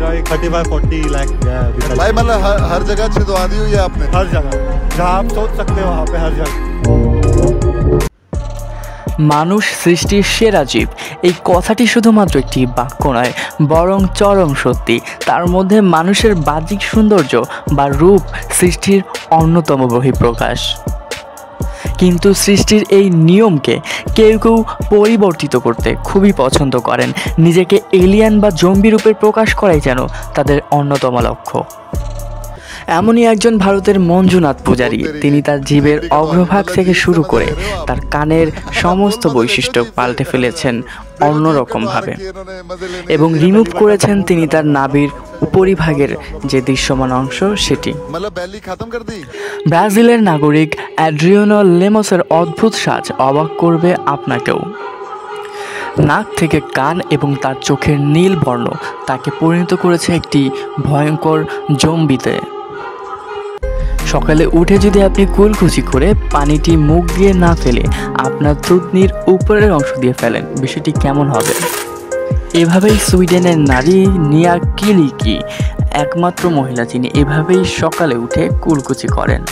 मेरा एक 35-40 लाख गया है अभी तक। भाई मतलब हर जगह छिदवा दी हुई है आपने? हर जगह, जहाँ आप सोच सकते हो वहाँ पे हर जगह। মানুষ সৃষ্টির সেরা জীব, এই কথাটি শুধুমাত্র একটি বাক্য নয়, বরং চরম সত্যি। তার মধ্যে মানুষের বাহ্যিক সৌন্দর্য বা রূপ সৃষ্টির অন্যতম বহিঃপ্রকাশ। কিন্তু সৃষ্টির এই নিয়মকে কেউ কেউ পরিবর্তিত করতে খুবই পছন্দ করেন। নিজেকে এলিয়ান বা জম্বি রূপে প্রকাশ করাই যেন তাদের অন্যতম লক্ষ্য। এমনই একজন ভারতের মঞ্জুনাথ পূজারী। তিনি তার জীবের অগ্রভাগ থেকে শুরু করে তার কানের সমস্ত বৈশিষ্ট্য পাল্টে ফেলেছেন অন্যরকমভাবে এবং রিমুভ করেছেন তিনি তার নাভির উপরিভাগের যে দৃশ্যমান অংশ সেটি। ব্রাজিলের নাগরিক অ্যাড্রিয়ানো লেমসের অদ্ভুত সাজ অবাক করবে আপনাকেও। নাক থেকে কান এবং তার চোখের নীল বর্ণ তাকে পরিণত করেছে একটি ভয়ঙ্কর জম্বিতে। সকালে উঠে যদি আপনি কুলকুচি করে পানিটি মুখ দিয়ে না ফেলে আপনার থুতনির উপরের অংশ দিয়ে ফেলেন, বিষয়টি কেমন হবে? এভাবেই সুইডেনের নারী নিয়া কিলিকি একমাত্র মহিলা যিনি এভাবেই সকালে উঠে কুলকুচি করেন।